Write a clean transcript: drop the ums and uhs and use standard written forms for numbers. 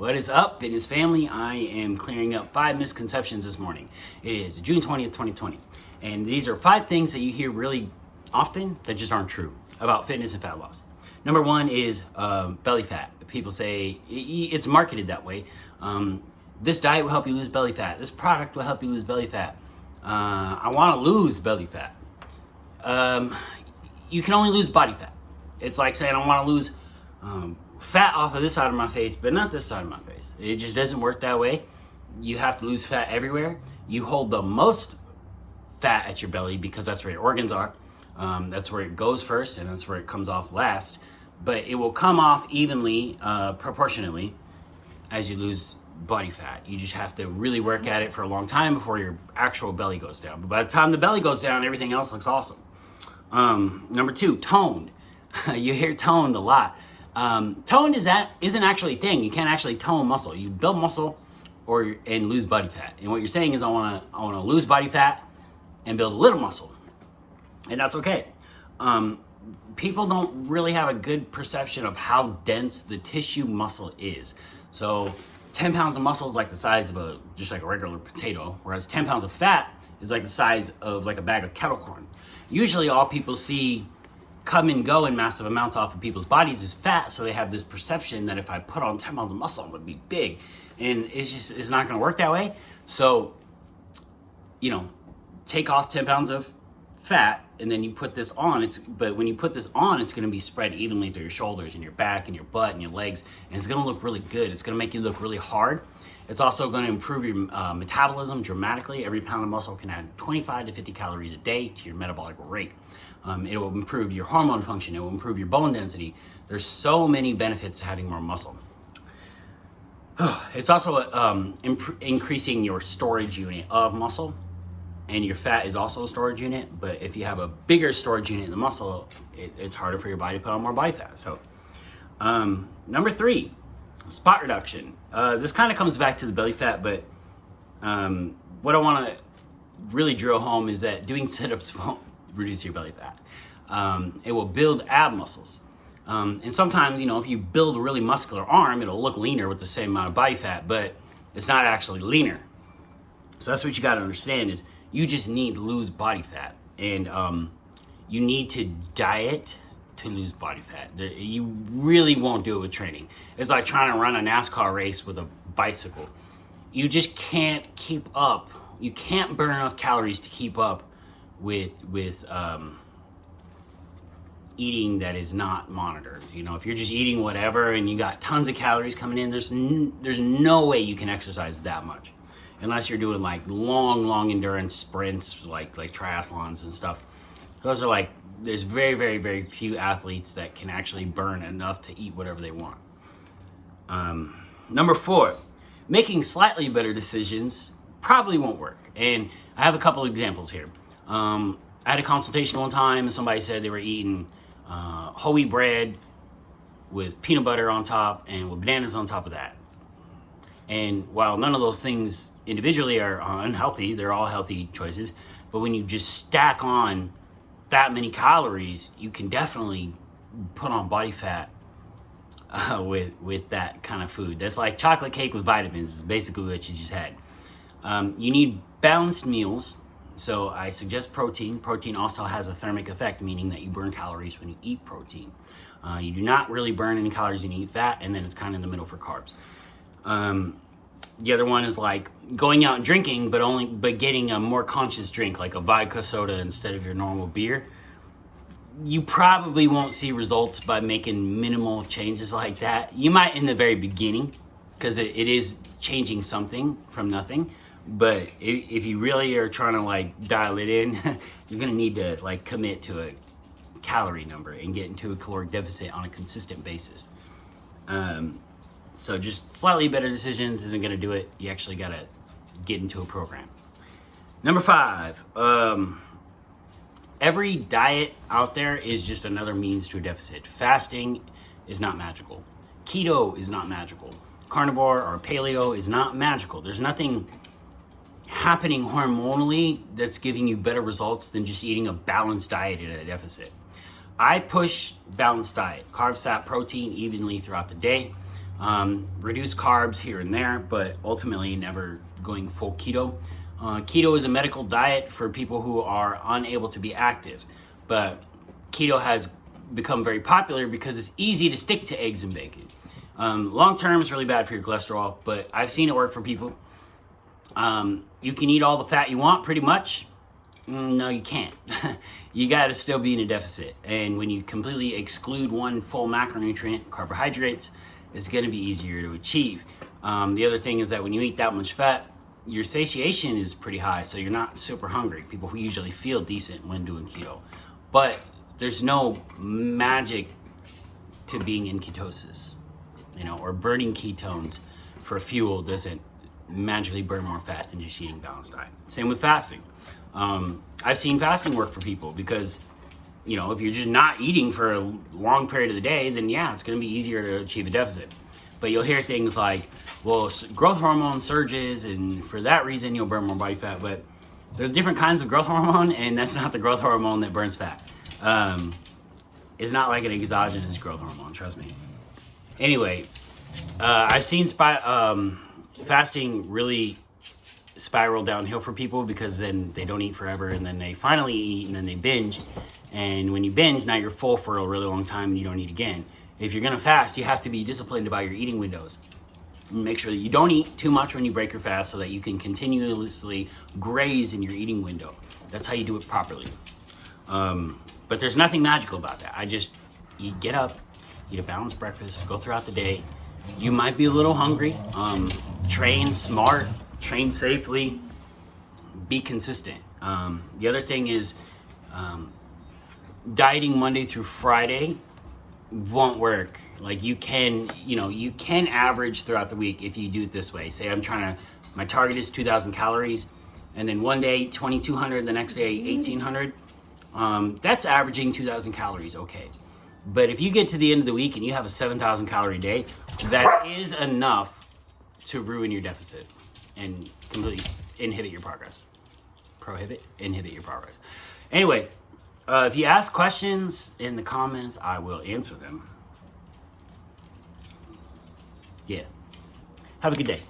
What is up, fitness family? I am clearing up 5 misconceptions this morning. It is June 20th, 2020. And these are 5 things that you hear really often that just aren't true about fitness and fat loss. Number 1 is belly fat. People say it's marketed that way. This diet will help you lose belly fat. This product will help you lose belly fat. I want to lose belly fat. You can only lose body fat. It's like saying I want to lose fat off of this side of my face, but not this side of my face. It just doesn't work that way. You have to lose fat everywhere. You hold the most fat at your belly because that's where your organs are. That's where it goes first, and that's where it comes off last. But it will come off evenly, proportionately, as you lose body fat. You just have to really work at it for a long time before your actual belly goes down. But by the time the belly goes down, everything else looks awesome. Number 2, toned. You hear toned a lot. Toned isn't actually a thing. You can't actually tone muscle. You build muscle and lose body fat. And what you're saying is I want to lose body fat and build a little muscle. And that's okay. People don't really have a good perception of how dense the tissue muscle is. So 10 pounds of muscle is like the size of just like a regular potato, whereas 10 pounds of fat is like the size of like a bag of kettle corn. Usually all people see come and go in massive amounts off of people's bodies is fat, so they have this perception that if I put on 10 pounds of muscle, I'm gonna be big. And it's not gonna work that way. So, take off 10 pounds of fat and then you put this on. But when you put this on, it's gonna be spread evenly through your shoulders and your back and your butt and your legs, and it's gonna look really good. It's gonna make you look really hard. It's also gonna improve your metabolism dramatically. Every pound of muscle can add 25 to 50 calories a day to your metabolic rate. It will improve your hormone function. It will improve your bone density. There's so many benefits to having more muscle. It's also increasing your storage unit of muscle, and your fat is also a storage unit. But if you have a bigger storage unit in the muscle, it's harder for your body to put on more body fat. So, number 3, spot reduction. This kind of comes back to the belly fat, but what I want to really drill home is that doing sit-ups won't reduce your belly fat. It will build ab muscles. And sometimes, if you build a really muscular arm, it'll look leaner with the same amount of body fat, but it's not actually leaner. So that's what you got to understand is you just need to lose body fat. And you need to diet to lose body fat. You really won't do it with training. It's like trying to run a NASCAR race with a bicycle. You just can't keep up. You can't burn enough calories to keep up with eating that is not monitored. If you're just eating whatever and you got tons of calories coming in, there's no way you can exercise that much unless you're doing like long endurance sprints like triathlons and stuff. Those are like, there's very, very, very few athletes that can actually burn enough to eat whatever they want. Number 4, making slightly better decisions probably won't work. And I have a couple examples here. I had a consultation one time and somebody said they were eating whole wheat bread with peanut butter on top and with bananas on top of that. And while none of those things individually are unhealthy, they're all healthy choices. But when you just stack on that many calories, you can definitely put on body fat with that kind of food. That's like chocolate cake with vitamins is basically what you just had. You need balanced meals. So I suggest protein. Protein also has a thermic effect, meaning that you burn calories when you eat protein. You do not really burn any calories when you eat fat, and then it's kind of in the middle for carbs. The other one is like going out and drinking, but getting a more conscious drink, like a vodka soda instead of your normal beer. You probably won't see results by making minimal changes like that. You might in the very beginning, because it is changing something from nothing. But if you really are trying to like dial it in, you're gonna need to like commit to a calorie number and get into a caloric deficit on a consistent basis. So just slightly better decisions isn't gonna do it. You actually gotta get into a program. Number 5, every diet out there is just another means to a deficit. Fasting is not magical. Keto is not magical. Carnivore or paleo is not magical. There's nothing happening hormonally that's giving you better results than just eating a balanced diet at a deficit. I push balanced diet, carbs, fat, protein evenly throughout the day. reduce carbs here and there, but ultimately never going full keto. Keto is a medical diet for people who are unable to be active, but keto has become very popular because it's easy to stick to eggs and bacon. Long term, it's really bad for your cholesterol, but I've seen it work for people. You can eat all the fat you want, pretty much. No, you can't. You got to still be in a deficit. And when you completely exclude one full macronutrient, carbohydrates, it's going to be easier to achieve. The other thing is that when you eat that much fat, your satiation is pretty high, so you're not super hungry. People who usually feel decent when doing keto. But there's no magic to being in ketosis, or burning ketones for fuel doesn't magically burn more fat than just eating balanced diet. Same with fasting. I've seen fasting work for people because, if you're just not eating for a long period of the day, then yeah, it's going to be easier to achieve a deficit. But you'll hear things like, well, growth hormone surges, and for that reason, you'll burn more body fat. But there's different kinds of growth hormone, and that's not the growth hormone that burns fat. It's not like an exogenous growth hormone, trust me. Anyway, I've seen fasting really spiral downhill for people because then they don't eat forever, and then they finally eat, and then they binge. And when you binge, now you're full for a really long time and you don't eat again. If you're gonna fast, you have to be disciplined about your eating windows. And make sure that you don't eat too much when you break your fast so that you can continuously graze in your eating window. That's how you do it properly. But there's nothing magical about that. You get up, eat a balanced breakfast, go throughout the day. You might be a little hungry. Train smart, train safely, be consistent. The other thing is dieting Monday through Friday won't work. Like you can average throughout the week if you do it this way. Say my target is 2,000 calories, and then one day 2,200, the next day 1,800. That's averaging 2,000 calories, okay. But if you get to the end of the week and you have a 7,000 calorie day, that is enough to ruin your deficit and completely inhibit your progress. Inhibit your progress. Anyway, if you ask questions in the comments, I will answer them. Yeah. Have a good day.